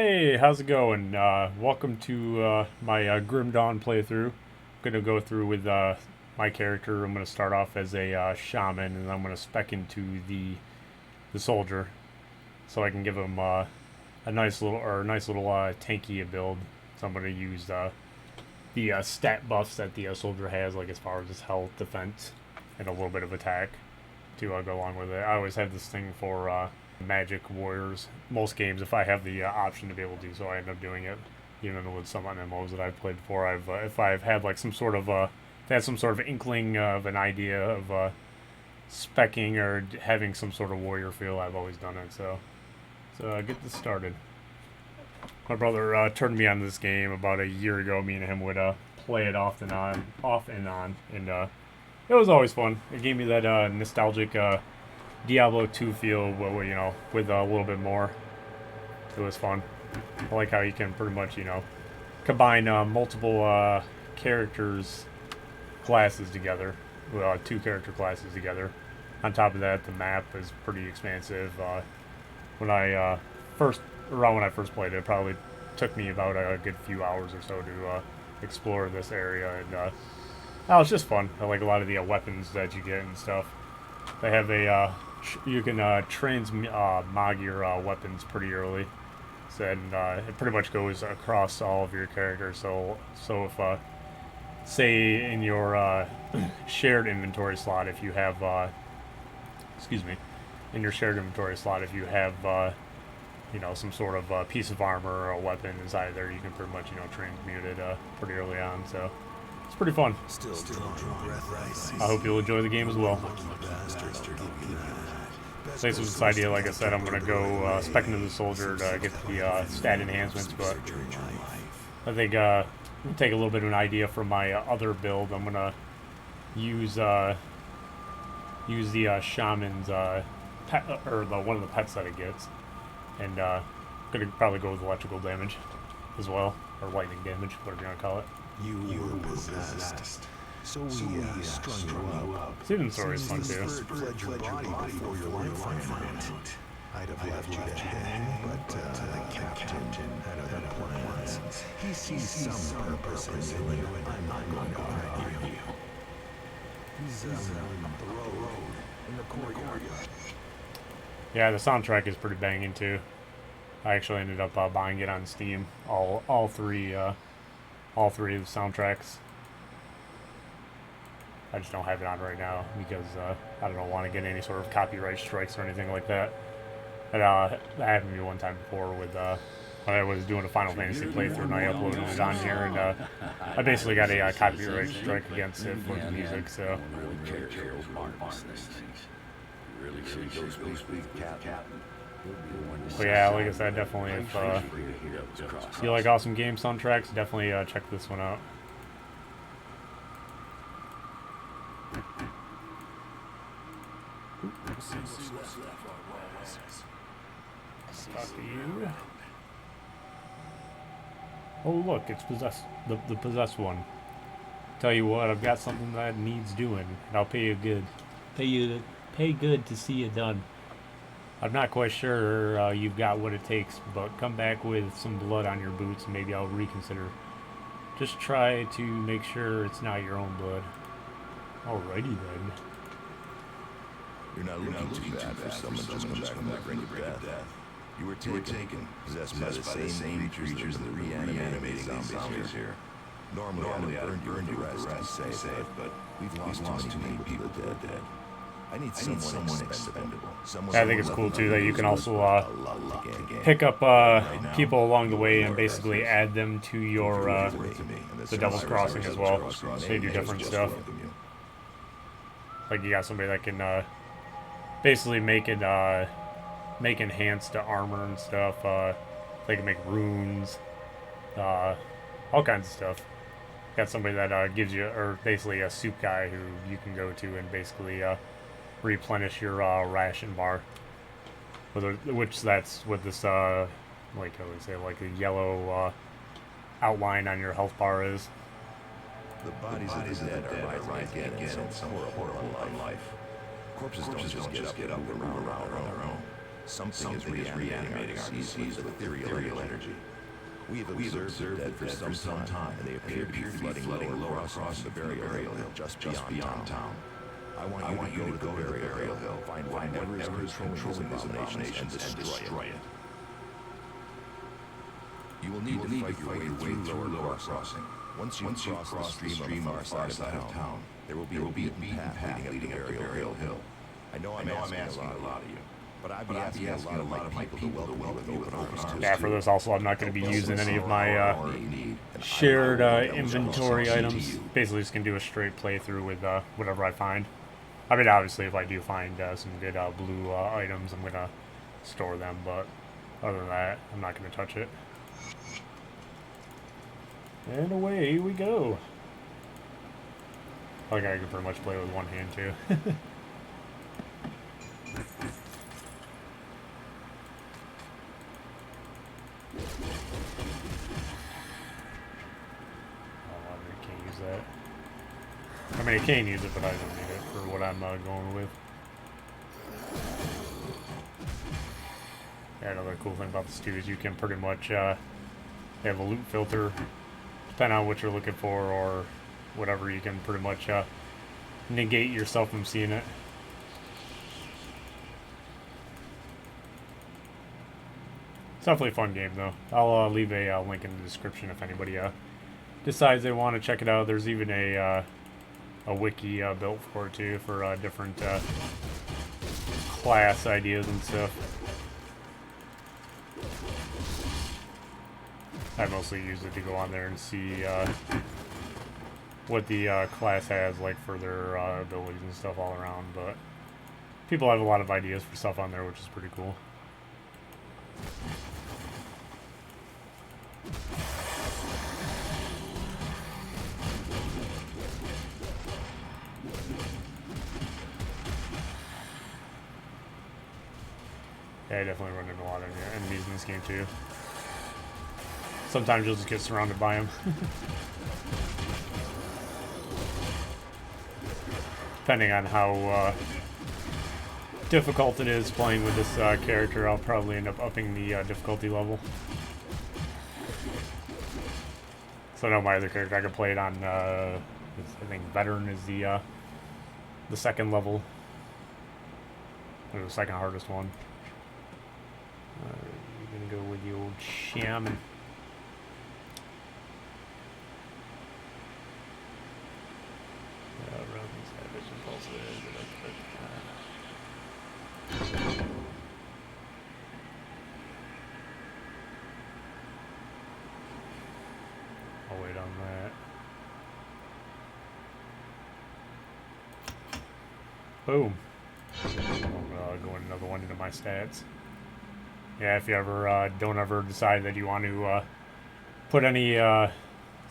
Hey, how's it going? Welcome to my Grim Dawn playthrough. I'm gonna go through with my character. I'm gonna start off as a shaman, and I'm gonna spec into the soldier, so I can give him a nice little tanky build. So I'm gonna use the stat buffs that the soldier has, like as far as his health, defense, and a little bit of attack to go along with it. I always have this thing for magic warriors. Most games, if I have the option to be able to do so, I end up doing it. Even with some MMOs that I've played before, if I've had like some sort of had some sort of inkling of an idea of specking or having some sort of warrior feel, I've always done it. So get this started. My brother turned me on this game about a year ago. Me and him would play it off and on, and it was always fun. It gave me that nostalgic Diablo 2 feel, with a little bit more. It was fun. I like how you can pretty much, combine multiple characters, classes together, two character classes together. On top of that, the map is pretty expansive. When I when I first played it, it probably took me about a good few hours or so to explore this area, and that was just fun. I like a lot of the weapons that you get and stuff. They have a you can transmog your weapons pretty early, so, and it pretty much goes across all of your characters. So if say in your shared inventory slot, if you have excuse me, in your shared inventory slot, if you have some sort of piece of armor or a weapon inside there, you can pretty much transmute it pretty early on. So it's pretty fun. I hope you'll enjoy the game as well. Thanks for this idea. Like I said, I'm going to go spec into the soldier to get the stat enhancements, but I think take a little bit of an idea from my other build. I'm going to use the shaman's pet, or one of the pets that it gets, and going to probably go with electrical damage as well, or lightning damage, whatever you want to call it. You were possessed, so we strung you up. Season story is fun too. Fled your body before your life ran out. I'd have left you to hang, but the captain had other plans. He sees some purpose in you, and I'm not going to argue. He's up the road, in the courtyard. Yeah, the soundtrack is pretty banging too. I actually ended up buying it on Steam. All three of the soundtracks. I just don't have it on right now because I don't want to get any sort of copyright strikes or anything like that. And, that happened to me one time before with when I was doing a Final Fantasy playthrough, and I uploaded it on here, and I basically got a copyright strike against it for the music. So. But yeah, like I said, definitely if you like awesome game soundtracks, definitely check this one out. Talk to you. Oh look, it's possessed. The possessed one. Tell you what, I've got something that needs doing, and I'll pay you good. Pay good to see it done. I'm not quite sure you've got what it takes, but come back with some blood on your boots and maybe I'll reconsider. Just try to make sure it's not your own blood. Alrighty then. You're not looking too bad for someone just come back from the brink of death. You were taken, possessed by the same creatures that reanimating zombies here. Normally I'd burn you the rest to be safe, but we've lost too many people to the dead. I need someone expendable. I think it's cool too that you can also pick up people along the way and basically add them to your the Devil's Crossing as well. They do different stuff. Like you got somebody that can basically make enhanced armor and stuff. They can make runes, all kinds of stuff. Got somebody that gives you, or basically a soup guy who you can go to and basically replenish your ration bar, which that's what this like I would say, like a yellow outline on your health bar is. The bodies of the dead are right again in some horrible life. Corpses don't just get up and move around on their own. Something is reanimating our seas with ethereal energy. We have observed the dead for some time, and they appear to be flooding lower across the burial hill just beyond town. I want you to go to the burial hill, find whatever is controlling these abominations, and destroy it. You will need to fight your way through Lower Crossing. Once you cross the stream on the far side of town, there will be a beaten path leading up to burial hill. I know I'm asking a lot of you, but I'd be asking a lot of my people to welcome you with open arms. Yeah, for this also, I'm not going to be using any of my shared inventory items. Basically, just going to do a straight playthrough with whatever I find. I mean, obviously, if I do find some good blue items, I'm going to store them, but other than that, I'm not going to touch it. And away we go. Like, I can pretty much play with one hand, too. I mean, I can use it, but I don't need it for what I'm going with. Yeah, another cool thing about this too is you can pretty much have a loot filter, depending on what you're looking for or whatever. You can pretty much negate yourself from seeing it. It's definitely a fun game, though. I'll leave a link in the description if anybody decides they want to check it out. There's even a wiki built for it too, for different class ideas and stuff. I mostly use it to go on there and see what the class has, like, for their abilities and stuff all around, but people have a lot of ideas for stuff on there, which is pretty cool. Yeah, I definitely run into a lot of enemies in this game too. Sometimes you'll just get surrounded by them. Depending on how difficult it is playing with this character, I'll probably end up upping the difficulty level. So I know my other character, I can play it on, I think Veteran is the second level. Or the second hardest one. We're gonna go with the old Shaman. I'll wait on that. Boom. I'm going another one into my stats. Yeah, if you ever don't ever decide that you want to put any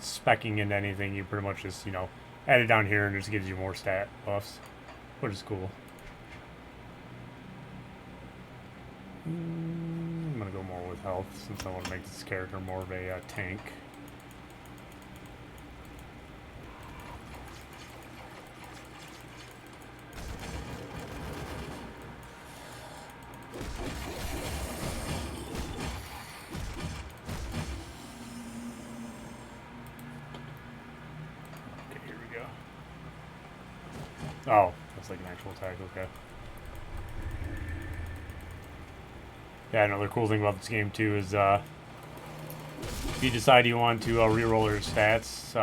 specking into anything, you pretty much just, add it down here and it just gives you more stat buffs, which is cool. I'm going to go more with health since I want to make this character more of a tank. Oh, that's like an actual attack, okay. Yeah, another cool thing about this game too is if you decide you want to reroll your stats,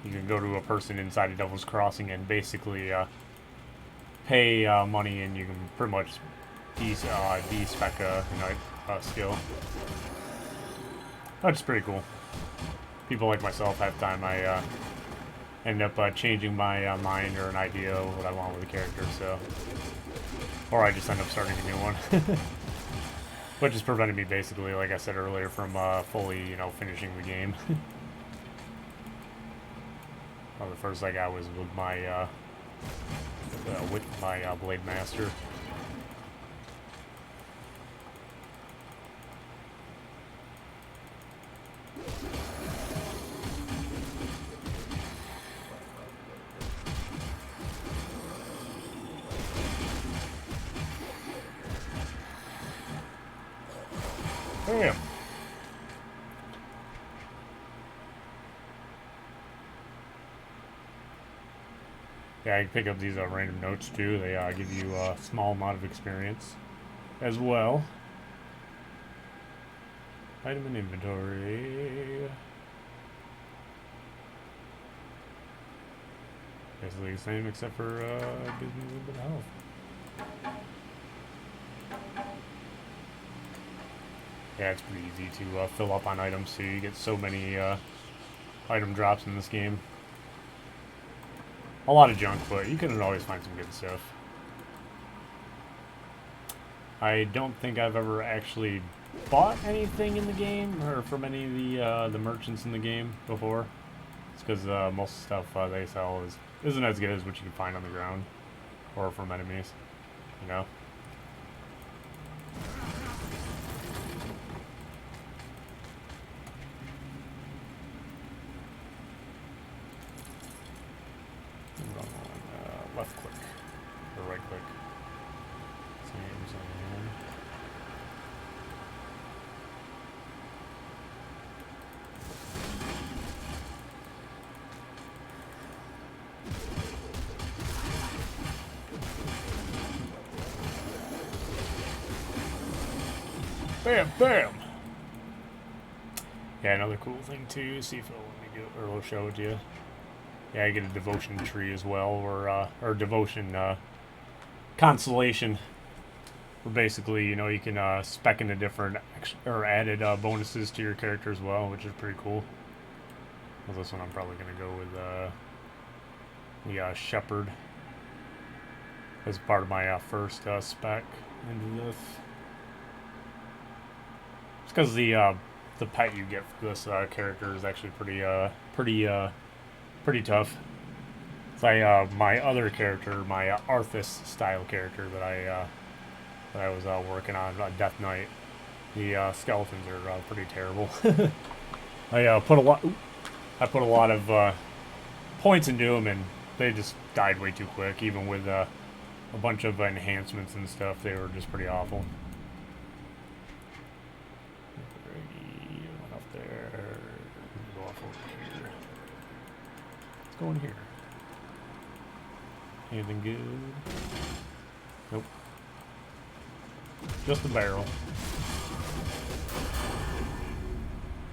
you can go to a person inside of Devil's Crossing and basically pay money, and you can pretty much de-spec a skill. That's pretty cool. People like myself have time. I end up changing my mind or an idea of what I want with the character, so, or I just end up starting a new one, which is preventing me basically, like I said earlier, from fully, finishing the game. Well, the first I got was with my Blade Master. Bam! Yeah, I can pick up these random notes too. They give you a small amount of experience as well. Item in inventory. Basically the same except for gives me a little bit of health. Yeah, it's pretty easy to fill up on items too. You get so many item drops in this game. A lot of junk, but you can always find some good stuff. I don't think I've ever actually bought anything in the game or from any of the merchants in the game before. It's because most stuff they sell isn't as good as what you can find on the ground or from enemies, you know. Left click or right click. Same. Bam, bam. Yeah, another cool thing too. See if it'll let me do it, or it'll show it to you. Yeah, I get a devotion tree as well, or devotion constellation. Where basically, you know, you can spec into different or added bonuses to your character as well, which is pretty cool. Well, this one I'm probably gonna go with the shepherd as part of my first spec into this. It's because the pet you get for this character is actually pretty tough. It's like my other character, my Arthas style character that I was working on, Death Knight. The skeletons are pretty terrible. I put a lot of points into them, and they just died way too quick. Even with a bunch of enhancements and stuff, they were just pretty awful. One up there. Go off over here. Let's go in here. Anything good? Nope. Just a barrel.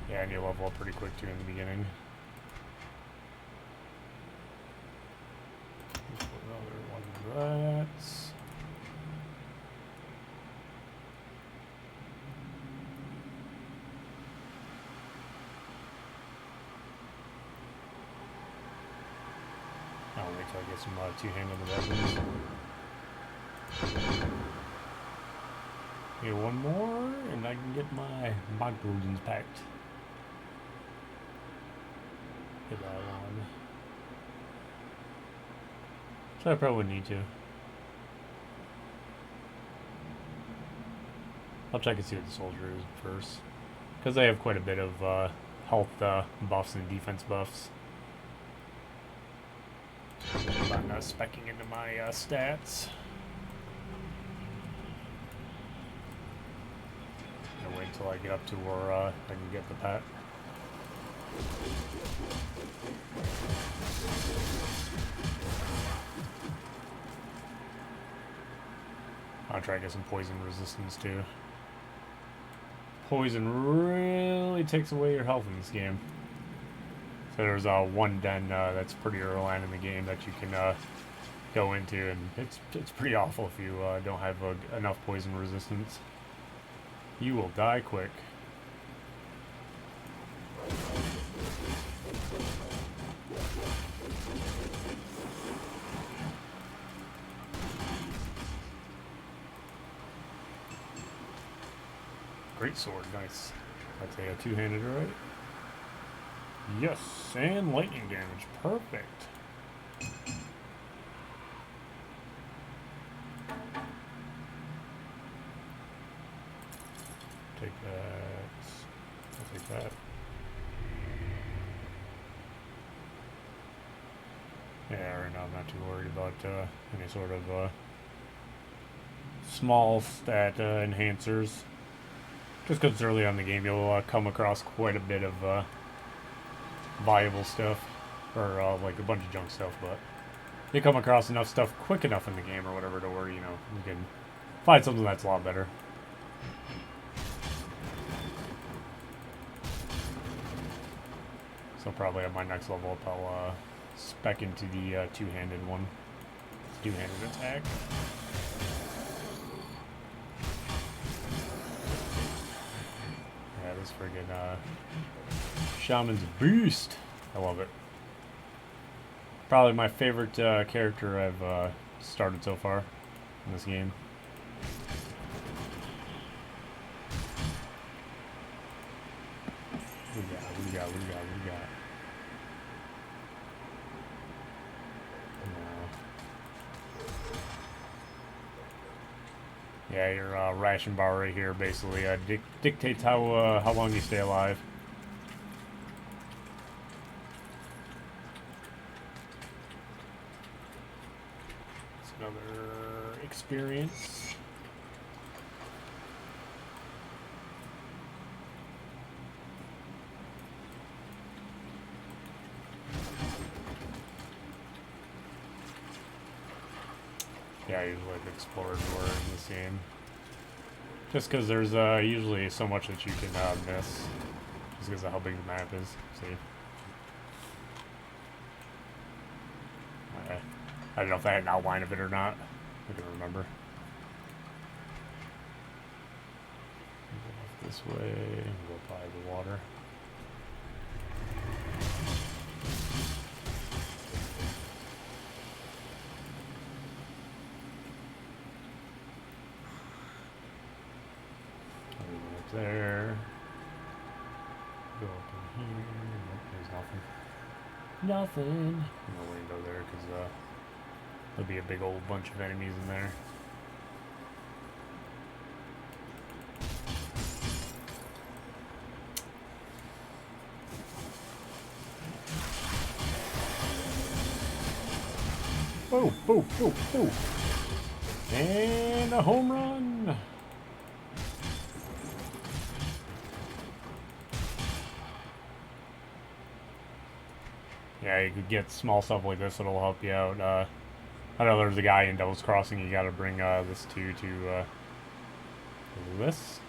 Yeah, and you level up pretty quick too in the beginning. Another one of that. I'll wait till I get some two-handed weapons. Get one more, and I can get my microgens packed. Get that on. So I probably wouldn't need to. I'll check and see what the soldier is first. Because they have quite a bit of health buffs and defense buffs. I'm not specking into my stats. I'm gonna wait until I get up to where I can get the pet. I'll try to get some poison resistance too. Poison really takes away your health in this game. So there's one den that's pretty early on in the game that you can go into, and it's pretty awful if you don't have enough poison resistance. You will die quick. Great sword, nice. I'd say a two-handed, right? Yes, and lightning damage, perfect. Take that. I'll take that. Yeah, right now I'm not too worried about any sort of small stat enhancers. Just because it's early on in the game, you'll come across quite a bit of viable stuff, or like a bunch of junk stuff, but you come across enough stuff quick enough in the game or whatever to where, you know, you can find something that's a lot better. So probably at my next level up, I'll spec into the two-handed one. Two-handed attack. Yeah, this friggin' Shaman's a beast. I love it. Probably my favorite character I've started so far in this game. What do we got? No. Yeah, your ration bar right here basically dictates how long you stay alive. It's another experience. Yeah, I usually like explorers more in this game. Just because there's usually so much that you can miss. Just because of how big the map is. See? I don't know if I had an outline of it or not. I can't remember. Go this way. Go by the water. There. Go up in here. Nope, there's nothing. No window there because there'll be a big old bunch of enemies in there. Oh, boo, boo, boo. And a home run. Yeah, you could get small stuff like this that'll help you out. I know there's a guy in Devil's Crossing you gotta bring this to this?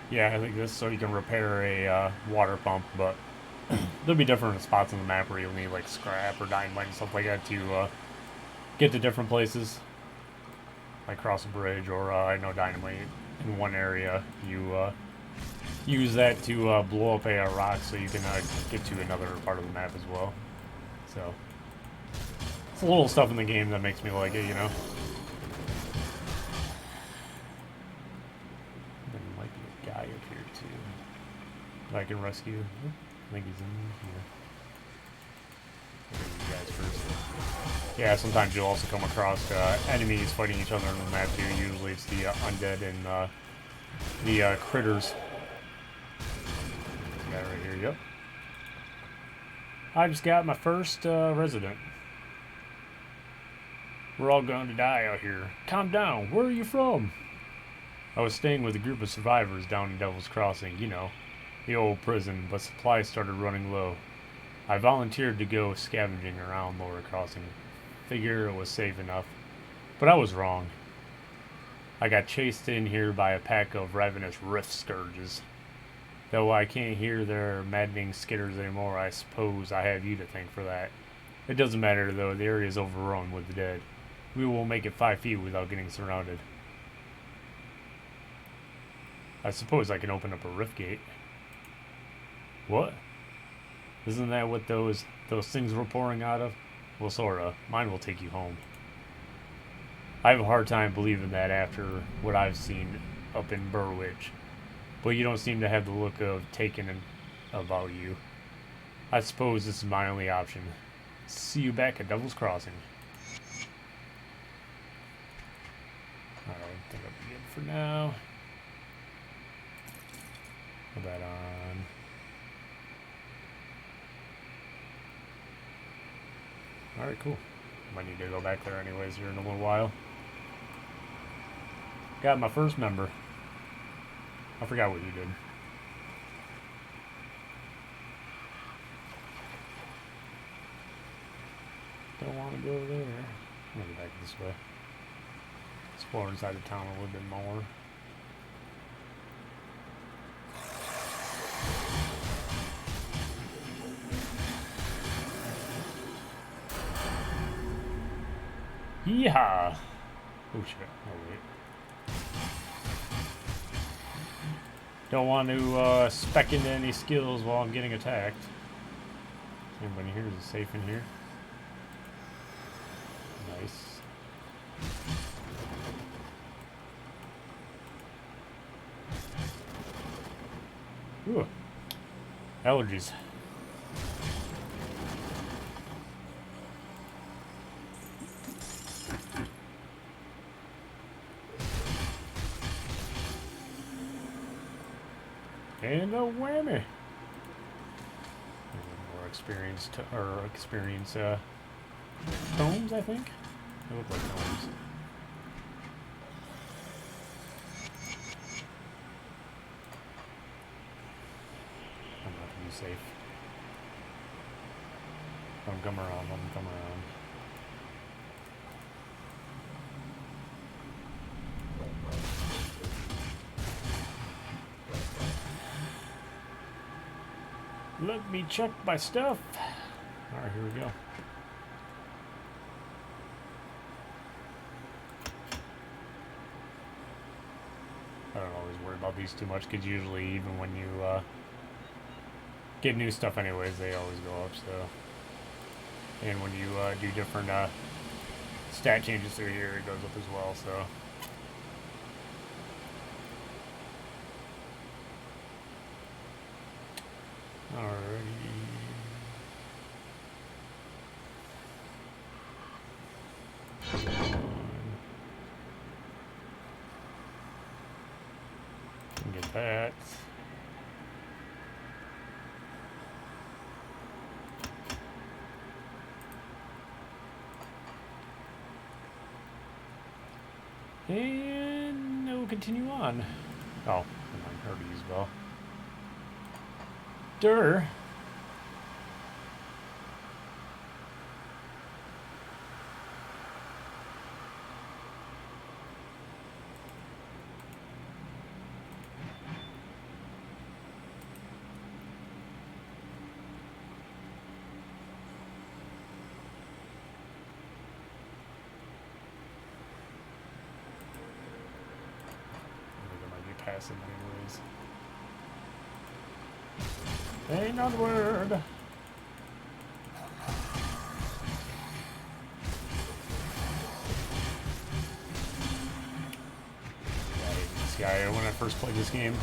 Yeah, I think this, so you can repair a water pump, but there'll be different spots on the map where you'll need like scrap or dynamite and stuff like that to get to different places. Like cross a bridge, or I know dynamite in one area, you use that to blow up a rock so you can get to another part of the map as well. So, it's a little stuff in the game that makes me like it, you know? There might be a guy up here, too, that I can rescue. I think he's in here. You guys first. Yeah, sometimes you'll also come across enemies fighting each other on the map, too. Usually it's the undead and the critters. This guy right here, yep. I just got my first resident. We're all going to die out here. Calm down. Where are you from? I was staying with a group of survivors down in Devil's Crossing, you know, the old prison, but supplies started running low. I volunteered to go scavenging around Lower Crossing. Figure it was safe enough. But I was wrong. I got chased in here by a pack of ravenous Riff scourges. Though I can't hear their maddening skitters anymore, I suppose I have you to thank for that. It doesn't matter, though. The area is overrun with the dead. We won't make it 5 feet without getting surrounded. I suppose I can open up a rift gate. What? Isn't that what those things were pouring out of? Well, sorta. Mine will take you home. I have a hard time believing that after what I've seen up in Burwich. But you don't seem to have the look of taking about you. I suppose this is my only option. See you back at Devil's Crossing. Alright, I think I'll be good for now. Put that on. Alright, cool. Might need to go back there anyways here in a little while. Got my first member. I forgot what you did. Don't want to go there. I'm gonna go back this way. Explore inside the town a little bit more. Yeehaw! Oh shit. Oh wait. Don't want to spec into any skills while I'm getting attacked. Anybody here? Is it safe in here? Nice. Ooh. Allergies. And a whammy. More experience tomes, I think. They look like tomes. I'm not gonna be safe. Don't come around. Don't come around. Let me check my stuff. Alright, here we go. I don't always worry about these too much, because usually even when you get new stuff anyways, they always go up, so. And when you do different stat changes through here, it goes up as well, so. Alrighty. Get that. And we'll continue on. Oh, I heard to use bell. Durr. Passive anyways. Ain't not word. This guy when I first played this game.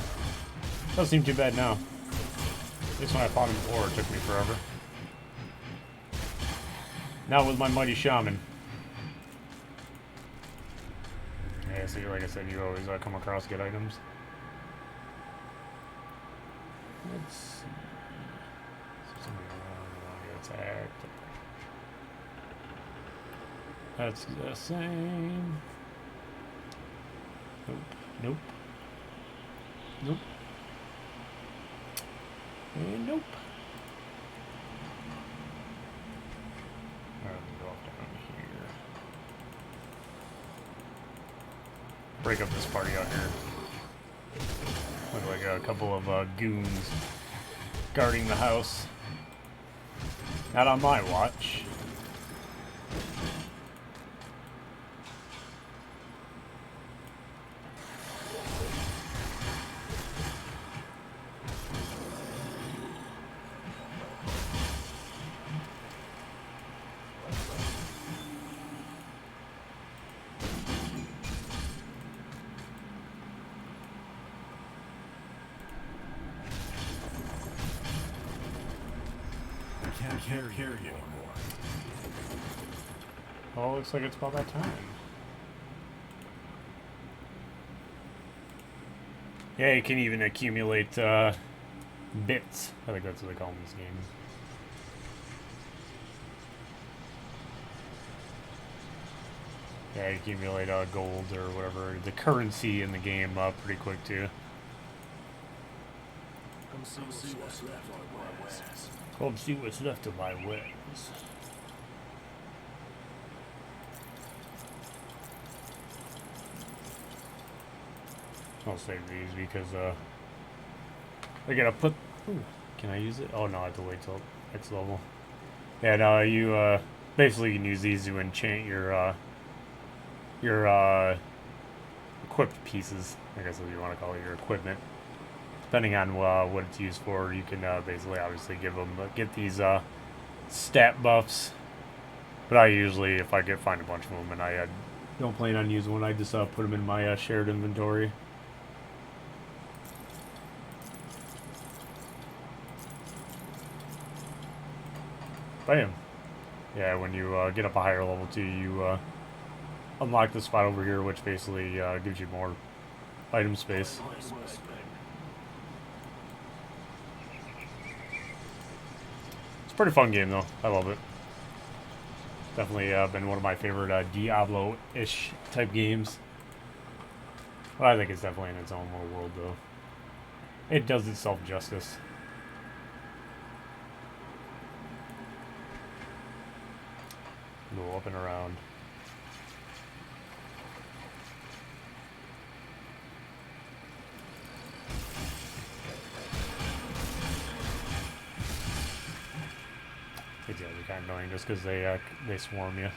Doesn't seem too bad now. At least when I fought him before, it took me forever. Not with my mighty shaman. Yeah, see, like I said, you always come across good items. Let's see. Somebody around get attacked. That's the same. Nope. Nope. Nope. And nope. Alright, let me go off down here. Break up this party out here. Look like a couple of goons guarding the house. Not on my watch. Can't carry you anymore. Oh, looks like it's about that time. Yeah, you can even accumulate bits. I think that's what they call them in this game. Yeah, you accumulate gold or whatever, the currency in the game pretty quick too. Come see what's left of my wares. Come see what's left of my wares. I'll save these because I gotta put. Ooh, can I use it? Oh no, I have to wait till next level. Yeah, no, you basically can use these to enchant your equipped pieces. I guess what you want to call it, your equipment. Depending on what it's used for, you can basically obviously give them get these stat buffs. But I usually, if I find a bunch of them and I don't plan on using one, I just put them in my shared inventory. Bam. Yeah, when you get up a higher level too, you unlock this spot over here, which basically gives you more item space. It's a pretty fun game though. I love it. Definitely been one of my favorite Diablo-ish type games. But I think it's definitely in its own little world though. It does itself justice. Go up and around. These guys are kind of annoying just because they swarm you.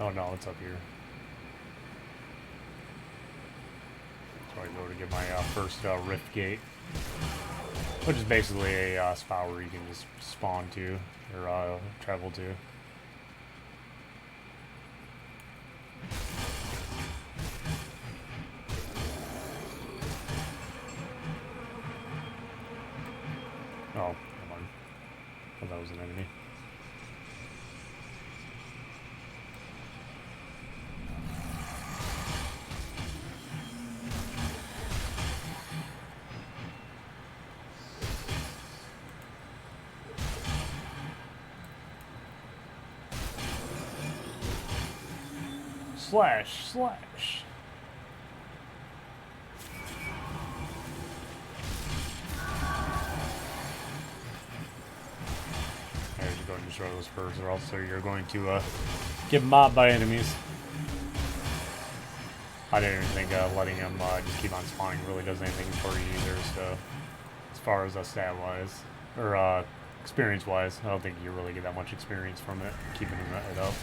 Oh no, it's up here. So I go to get my first Riff gate, which is basically a spot where you can just spawn to or travel to. Oh, come on. I thought that was an enemy. Slash, slash. There you go and destroy those birds, or else you're going to get mobbed by enemies. I didn't even think letting them just keep on spawning really does anything for you either, so as far as stat-wise, or experience-wise, I don't think you really get that much experience from it, keeping it up.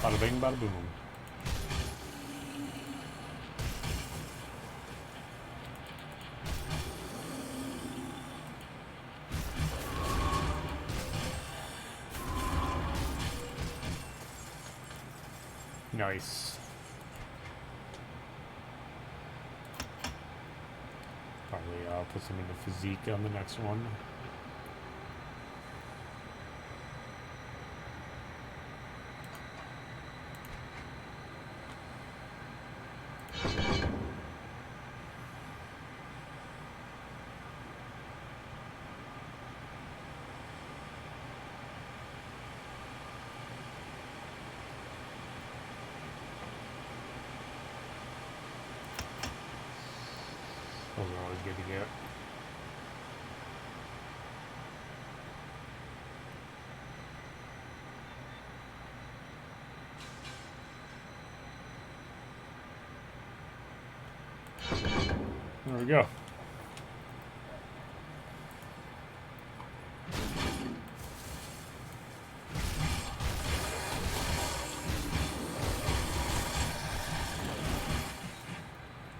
Bada bing, bada boom. Nice. Probably put some into physique on the next one. Those are always good to get. There we go.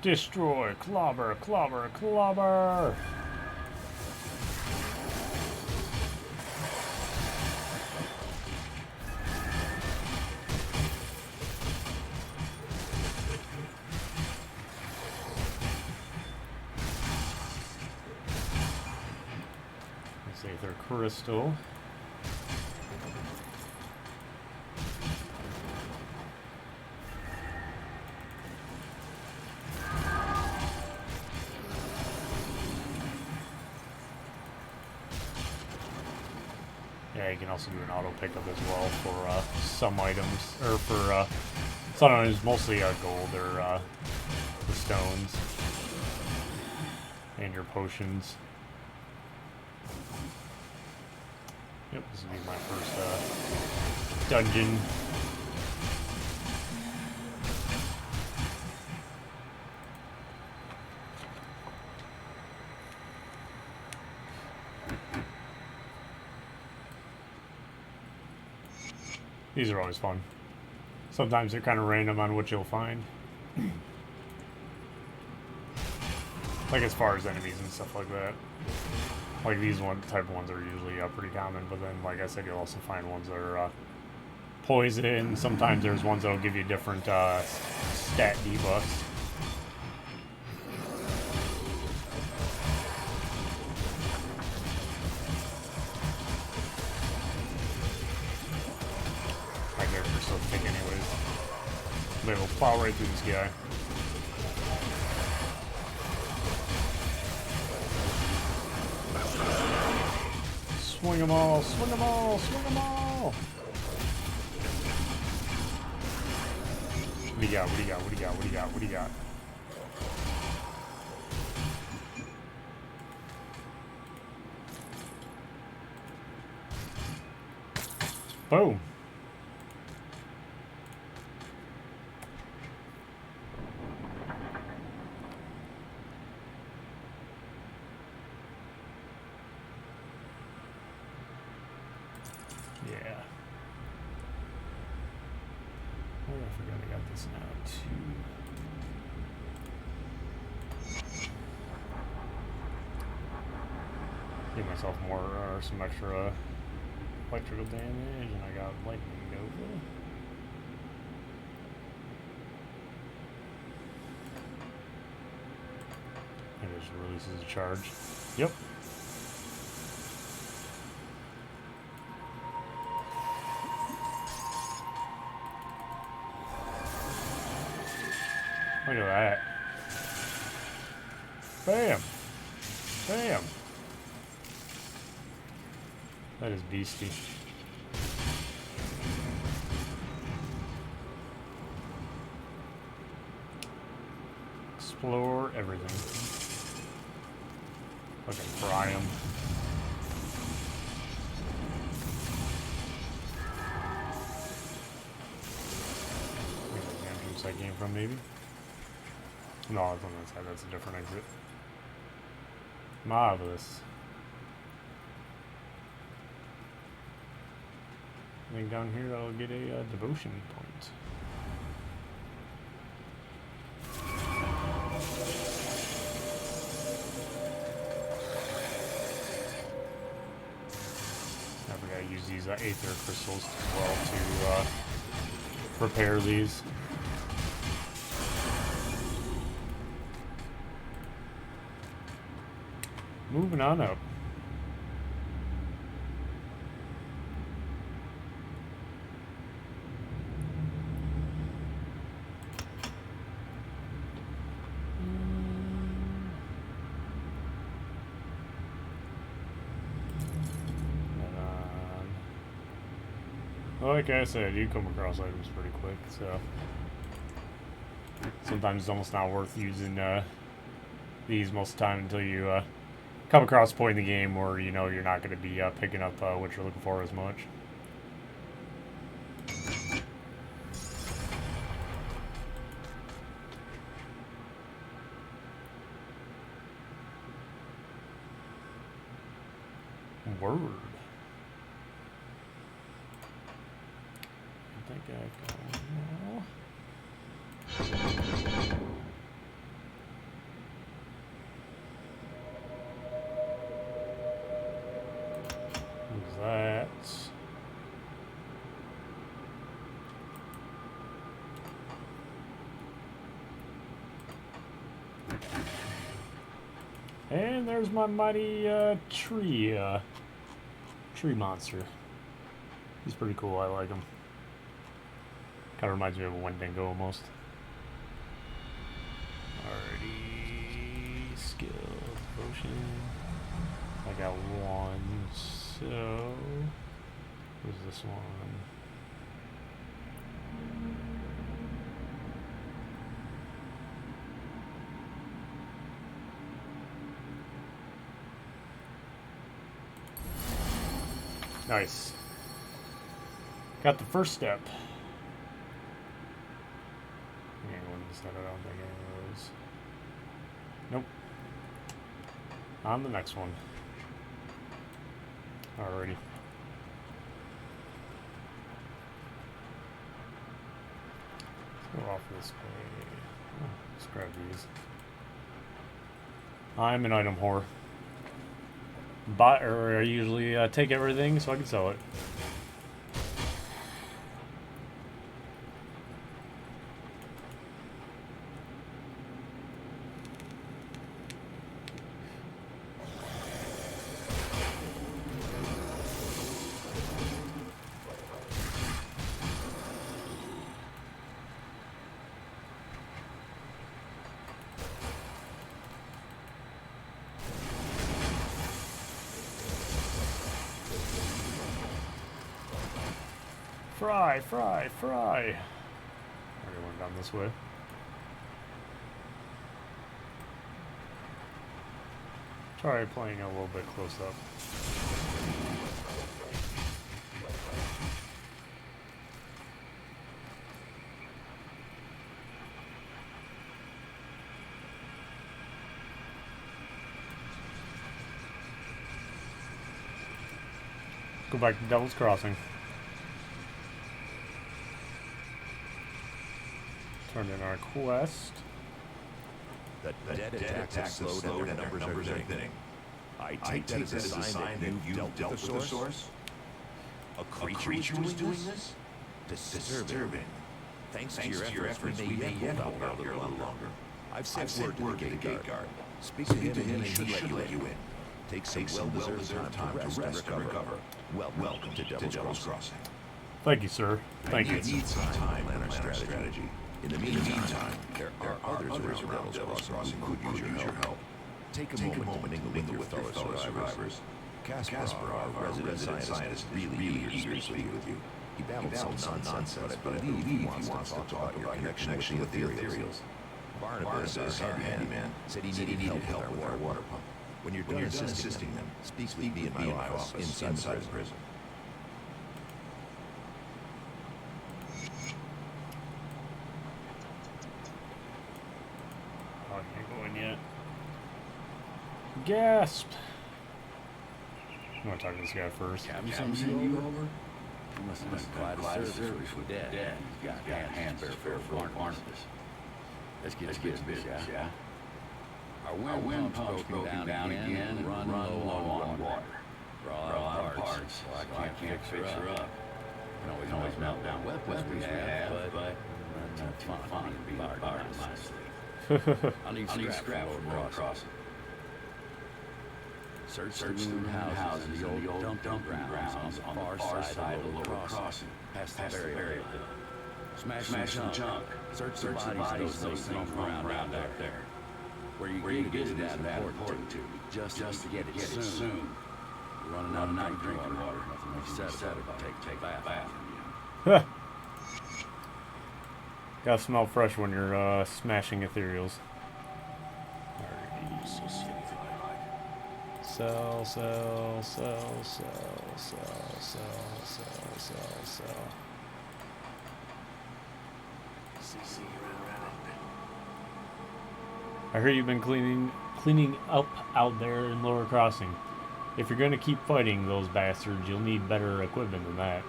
Destroy, clobber, clobber, clobber! Let's Aether Crystal. Yeah, you can also do an auto pickup as well for some items, or for some items, mostly gold or the stones and your potions. Yep, this will be my first dungeon. These are always fun. Sometimes they're kind of random on what you'll find. Like as far as enemies and stuff like that. Like these type of ones are usually pretty common, but then like I said, you'll also find ones that are poison. Sometimes there's ones that'll give you different stat debuffs. My character's so thick anyways. They will plow right through this guy. Swing them all, swing them all, swing them all! What do you got, what do you got, what do you got, what do you got, what do you got? Boom! Yeah. Oh, I forgot I got this now too. Give myself more some extra electrical damage, and I got lightning nova. And it just releases a charge. Yep. Look at that. Bam! Bam! That is beastie. Explore everything. Fucking fry them. Maybe the entrance I came from, maybe? No, it's on that side. That's a different exit. Marvelous. I think down here I'll get a devotion point. I forgot to use these aether crystals as well to repair these. Moving on up. Like I said, you come across items pretty quick, so sometimes it's almost not worth using these most of the time until you come across a point in the game where you know you're not going to be picking up what you're looking for as much. Word. I think I got now. Who's that? And there's my mighty tree monster. He's pretty cool. I like him. Kind of reminds me of a Wendigo almost. Alrighty, skill, devotion. I got one, so Who's this one? Nice. Got the first step. Anyone's that I don't think anyone is. Nope. On the next one. Alrighty. Let's go off this way. Oh, let's grab these. I'm an item whore. I usually take everything so I can sell it. Fry, fry, fry. Already went down this way. Try playing a little bit close up. Go back to Devil's Crossing. Turn in our quest. The dead attacks have slowed and their numbers are thinning. I take that as a sign that you've dealt with the source. A creature was doing this? Disturbing. Thanks to your efforts, we may yet hold out here a little longer. I've sent word to the gate guard. Speak to him and he should let you in. Take some well-deserved time to rest and recover. Welcome to Devil's Crossing. Thank you, sir. Thank you. We need some time to plan our strategy. In the meantime, there are others around Devil's Crossing who could use your help. Take a moment to mingle with your fellow survivors. Casper, our resident scientist, is really eager to speak with you. He babbled some nonsense, but I believe he wants to talk about your connection with the ethereals. Barnabas, our handyman, said he needed help with our water pump. When you're done assisting them, speak with me in my office inside the prison. Oh, I can't go in yet. Gasp! I'm gonna talk to this guy first. Captain send you over? You must have been quite a service with Dad. He's got hands fair for Barnabas. Let's get busy, yeah? Our wind pump's broken down again and run low on water. For all our parts, so I can't fix her up. We can always melt down weapons we have, but that's not fun to be fired on my sleeve. I'll need scrap for crossing. Search the ruined houses, the old dumping grounds on the far side of the lower crossing, past the burial. Smash some junk. Search the bodies of those things around out there. Where you get it that important to. Just to get it soon. Running out of drinking water. Nothing makes sense. Take a bath. Gotta smell fresh when you're smashing ethereals. Sell. I hear you've been cleaning up out there in Lower Crossing. If you're gonna keep fighting those bastards, you'll need better equipment than that.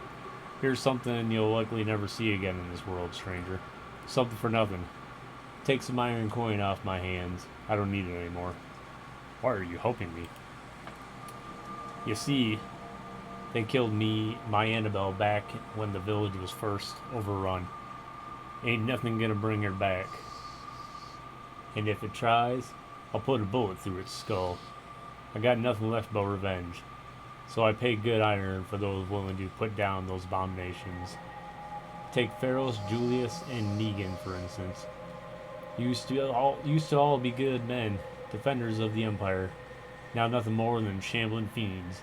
Here's something you'll likely never see again in this world, stranger. Something for nothing. Take some iron coin off my hands. I don't need it anymore. Why are you helping me? You see, they killed my Annabelle back when the village was first overrun. Ain't nothing gonna bring her back. And if it tries, I'll put a bullet through its skull. I got nothing left but revenge. So I pay good iron for those willing to put down those abominations. Take Pharaohs, Julius, and Negan, for instance. Used to all be good men, defenders of the Empire. Now nothing more than shambling fiends,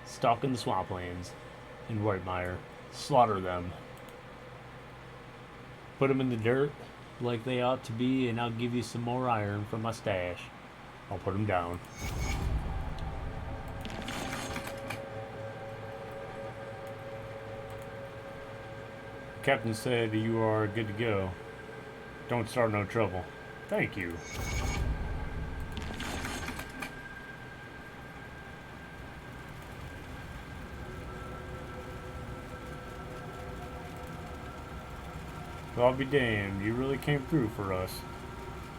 stalking the swamplands. and Whitemire. Slaughter them. Put them in the dirt like they ought to be, and I'll give you some more iron from my stash. I'll put them down. Captain said you are good to go. Don't start no trouble. Thank you. Well, I'll be damned. You really came through for us.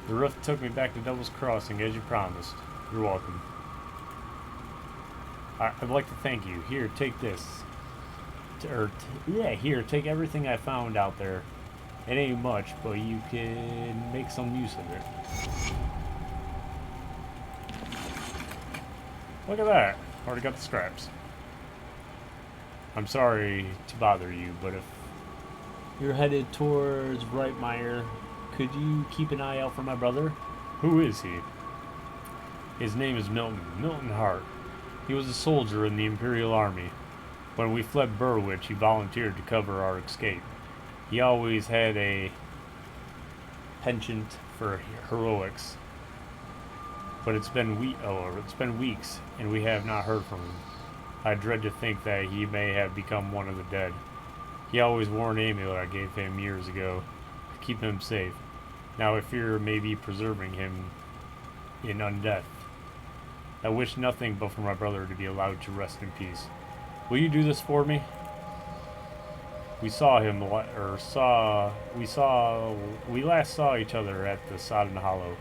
The Riff took me back to Devil's Crossing as you promised. You're welcome. I'd like to thank you. Here, take this. Here, take everything I found out there. It ain't much, but you can make some use of it. Look at that. Already got the scraps. I'm sorry to bother you, but if you're headed towards Whitemire, could you keep an eye out for my brother? Who is he? His name is Milton Hart. He was a soldier in the Imperial Army. When we fled Burwich, he volunteered to cover our escape. He always had a penchant for heroics. But it's been weeks, and we have not heard from him. I dread to think that he may have become one of the dead. He always wore an amulet I gave him years ago to keep him safe. Now I fear maybe preserving him in undeath. I wish nothing but for my brother to be allowed to rest in peace. Will you do this for me? We last saw each other at the Sodden Hollow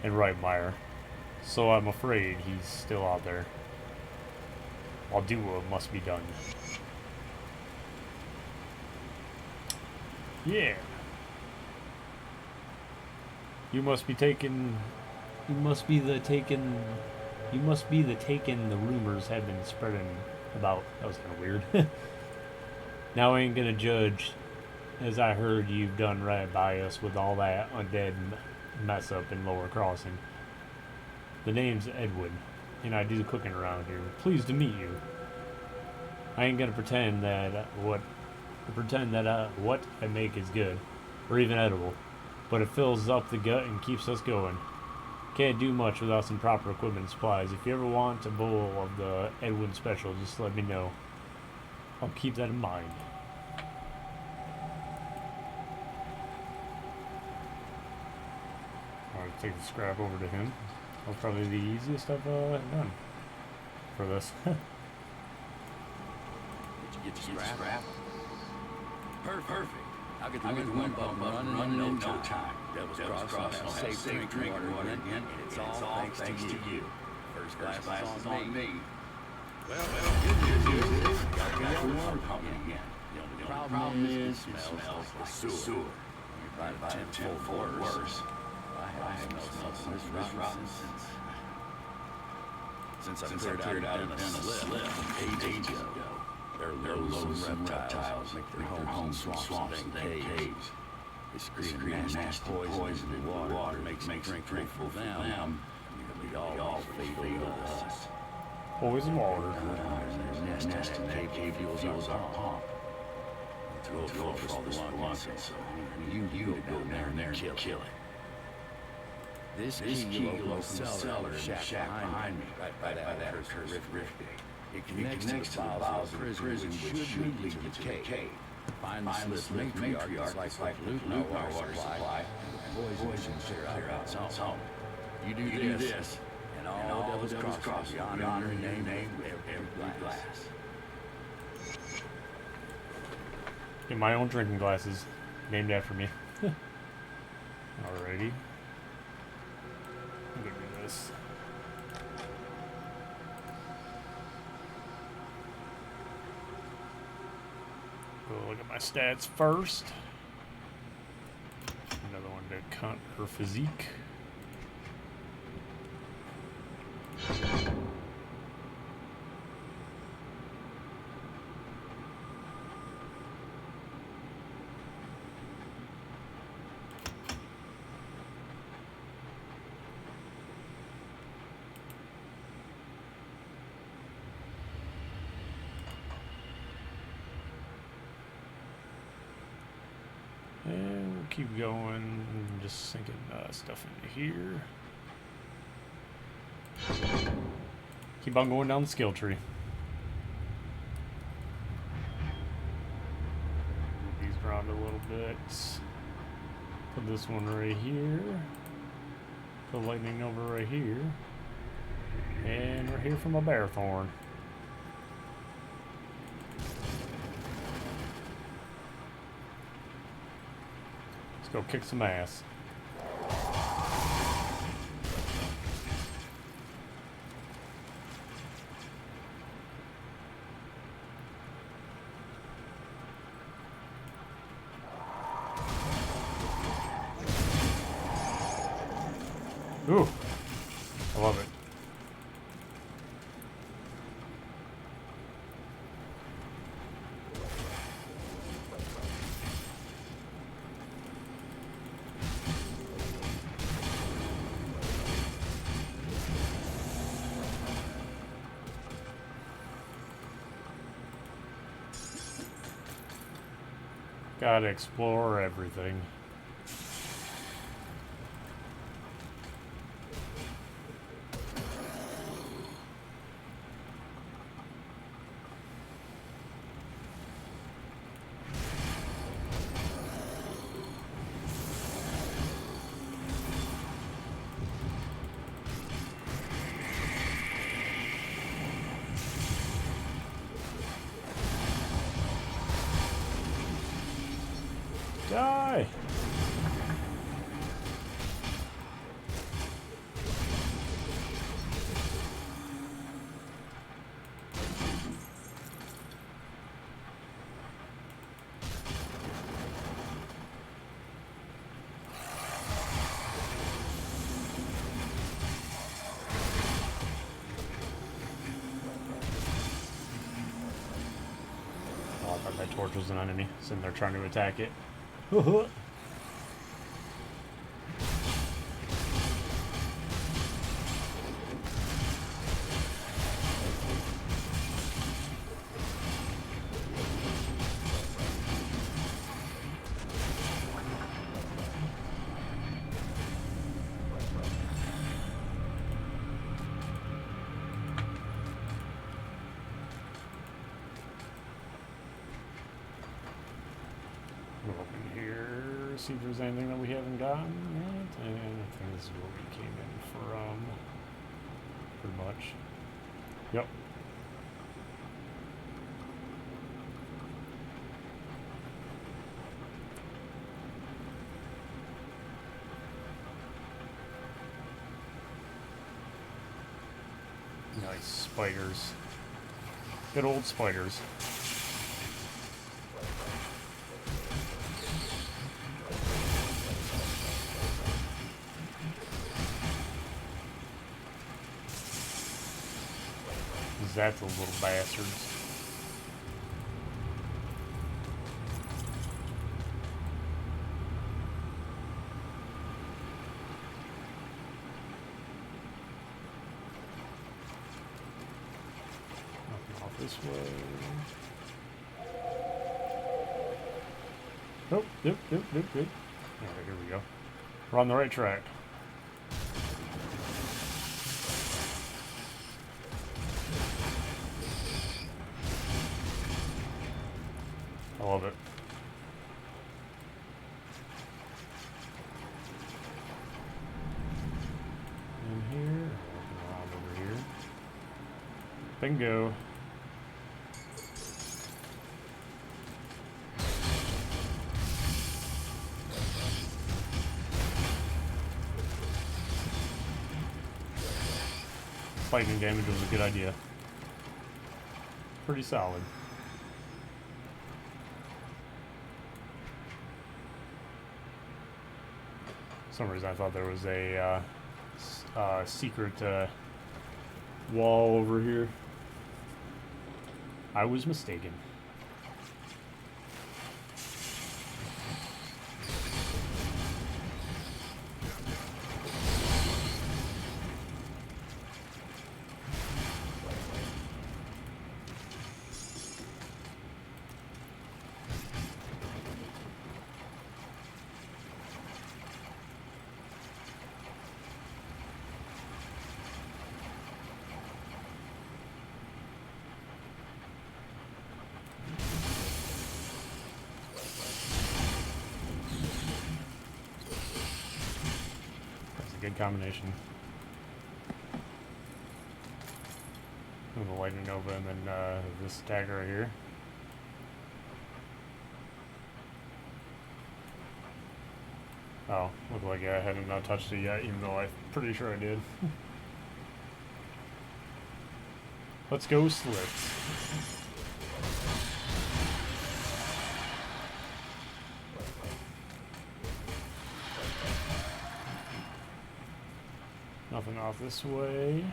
in Whitemire, so I'm afraid he's still out there. I'll do what must be done. Yeah. You must be the rumors have been spreading about. That was kind of weird. Now I ain't gonna judge, as I heard you've done right by us with all that undead mess up in Lower Crossing. The name's Edwin, and I do the cooking around here. Pleased to meet you. I ain't gonna pretend that what I make is good, or even edible, but it fills up the gut and keeps us going. Can't do much without some proper equipment and supplies. If you ever want a bowl of the Edwin special, just let me know. I'll keep that in mind. Alright, take the scrap over to him. That's probably the easiest I've done for this. Did you get your scrap? Perfect. I'll get the wind pump running in no time. Devil's Crossing will have safe drinking water again, and it's all thanks to you. First class is on me. Well, good news is got the water pumping again. The only problem is it smells like sewer. You probably buy it tenfold worse. I haven't smelled something this rotten since I cleared out and done a slip ages ago. They're loads of reptiles make their homes in swamps and caves. They scream nasty poison in the water makes drink for them. We all fade us. Poison water. Their nest and cave fuels our pump. Too old for all this belonging, so you go down there and kill it. This key will open the cellar shack behind me, right by that Riff gate. It connects to the bowels of the prison, which should lead to the cave. Find the slip matriarch like loot our water supply, and poison clear out its own. You do this, and all Devil's Crossing will honor and name every glass. Get my own drinking glasses, named after me. Alrighty. I'm gonna do this. Go look at my stats first. Another one to count her physique. And we'll keep going, just sinking stuff into here. Keep on going down the skill tree. Move these around a little bit. Put this one right here. Put lightning over right here. And we're here from a bear thorn. Let's go kick some ass. Ooh, I love it. Gotta explore everything. Die! Oh, I thought that torch was an enemy, sitting there trying to attack it. We'll open here, see if there's anything that we haven't gotten yet. And I think this is where we came in from. Pretty much. Yep. Nice spiders. Good old spiders. That's the little bastards. Nothing off this way. Oh, yep. Alright, here we go. We're on the right track. I love it. In here, around over here. Bingo. Lightning damage was a good idea. Pretty solid. For some reason I thought there was a secret wall over here. I was mistaken. good combination. And the Lightning Nova, and then this dagger right here. Oh, looked like I hadn't touched it yet, even though I'm pretty sure I did. Let's go slits. Nothing off this way.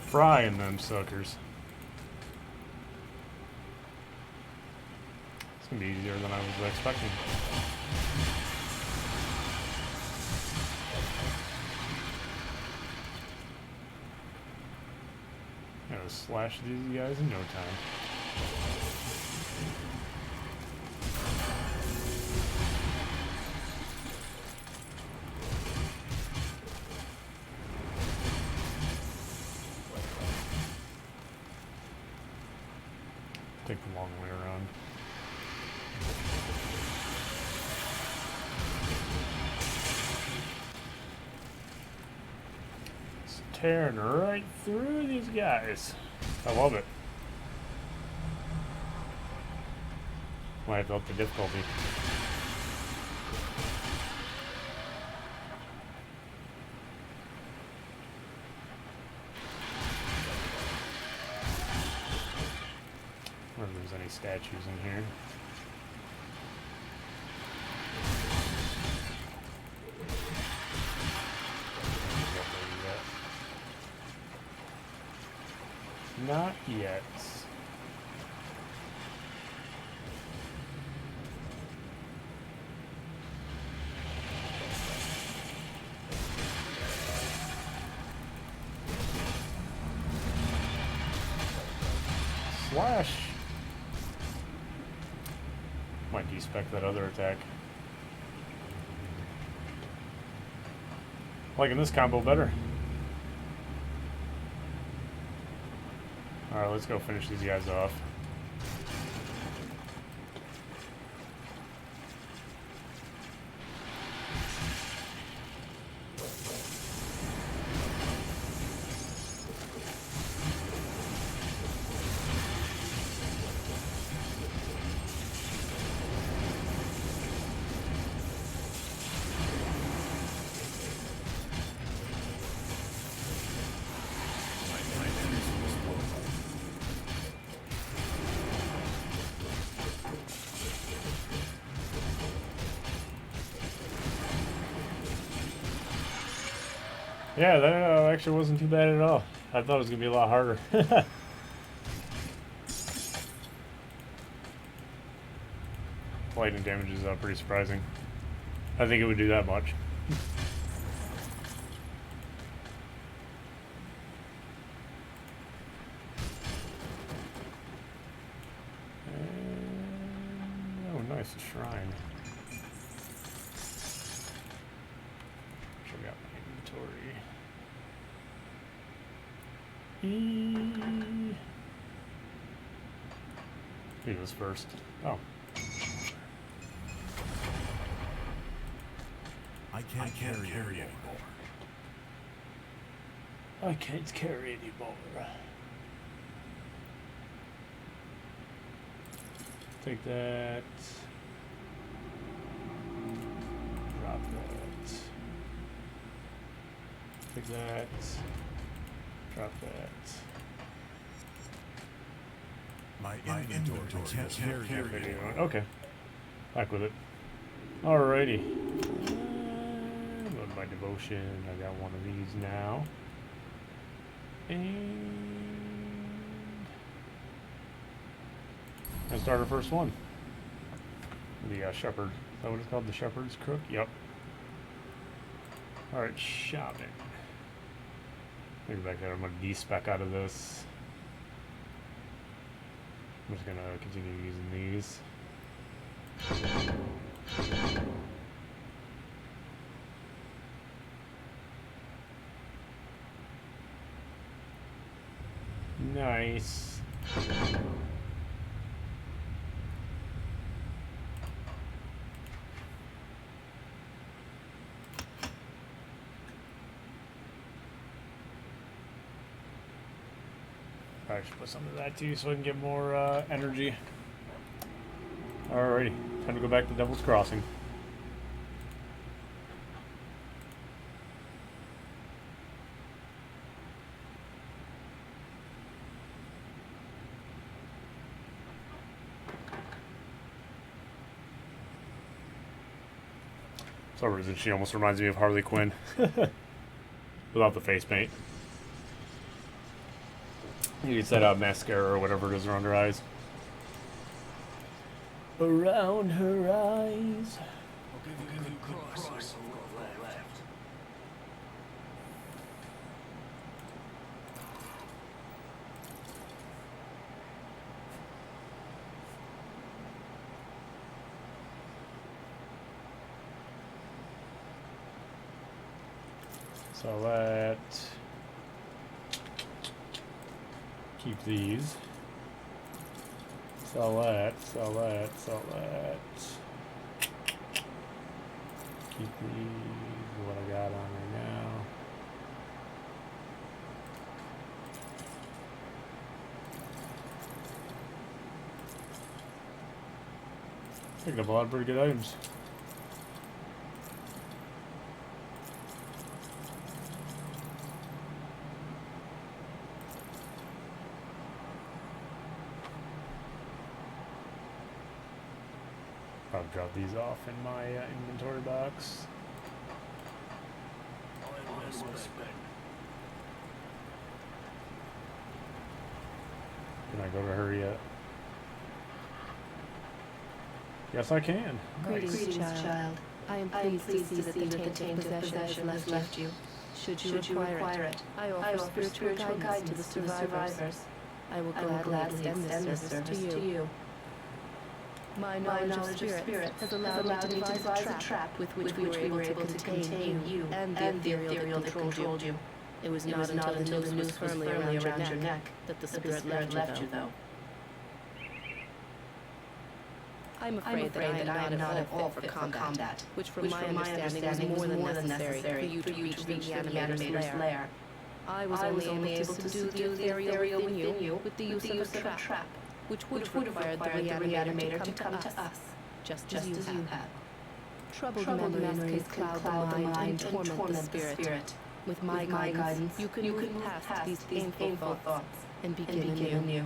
Frying them suckers. It's gonna be easier than I was expecting. I'm gonna slash these guys in no time. Take the long way around. It's tearing right through these guys. I love it. Might have felt the difficulty. I wonder if there's any statues in here. Not yet. Slash. Might despec that other attack. Liking this combo better. Alright, let's go finish these guys off. Yeah, that actually wasn't too bad at all. I thought it was going to be a lot harder. Lightning damage is pretty surprising. I think it would do that much. And, oh, nice, a shrine. Check out my inventory. He was first. Oh. I can't carry anymore. I can't carry anymore. Take that. Drop that. Take that. Drop that. My inventory can't carry anymore. Okay. Back with it. Alrighty. Load my devotion. I got one of these now. And let's start our first one. The shepherd. Is that what it's called? The shepherd's crook? Yep. Alright, Shaman. Maybe back there. I'm going to de-spec out of this. I'm just going to continue using these. Nice. I should put some of that too so I can get more energy. Alrighty, time to go back to Devil's Crossing. For some reason, she almost reminds me of Harley Quinn. Without the face paint. You said mascara or whatever it is around her eyes. Around her eyes. So that. Keep these. Sell that, sell that, sell that. Keep these, what I got on right now. Picking up a lot of pretty good items. I'll drop these off in my inventory box. Can I go to her yet? Yes, I can. Greetings, child. I am pleased to see that the tainted possession has left you. Should you require it, I offer spiritual guidance to the survivors. I will gladly extend this service to you. My knowledge of spirit has allowed me to devise a trap with which we were able to contain you and the ethereal that controlled you. It was not until the noose was firmly around your neck that the spirit left you, though. I'm afraid that I am not at all fit for combat, which from my understanding was more than necessary for you to reach the animator's lair. I was only able to subdue the ethereal within you with the use of a trap, which would have required the reanimator to come to us, just as you have. Troubled memories cloud the mind and torment the spirit. With my guidance, you can move past these painful thoughts and begin anew.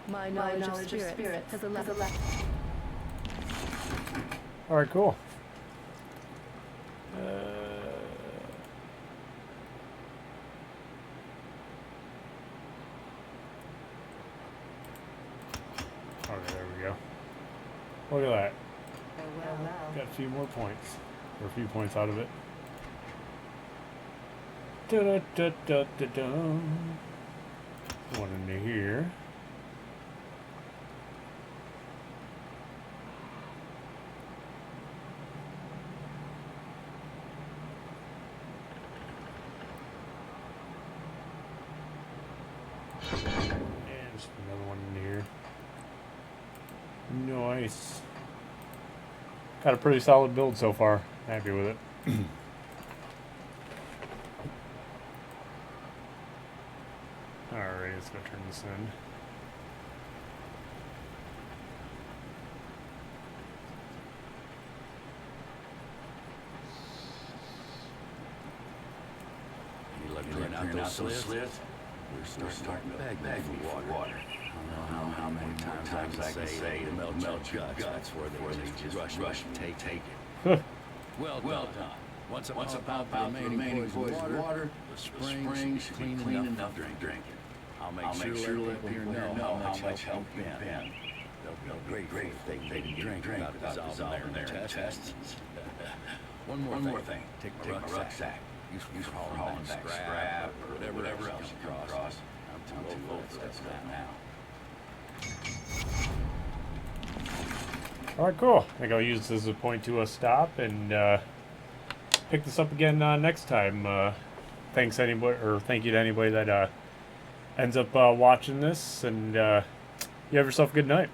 My knowledge of spirit has allowed. Alright, cool. Okay, there we go. Look at that. Got a few more points. Or a few points out of it. Da-da-da-da-da-da. One into here. And just another one in here. Nice. Got a pretty solid build so far. Happy with it. Alright, let's go turn this in. You looking out those slits? We're starting to bag for water. I don't know how many times I can say to melt guts before they just rush and take it. Well done. Once I pump out the remaining poison water, the spring should be clean enough to drink it. I'll make sure to let people here know how much help you've been. They'll be grateful if they can drink without dissolving their intestines. One more thing. Take my rucksack. Use for hauling back scrap or whatever else you come across. I'm too old for that stuff now. Alright, cool. I think I'll use this as a point to a stop and pick this up again next time. Thank you to anybody that ends up watching this, and you have yourself a good night.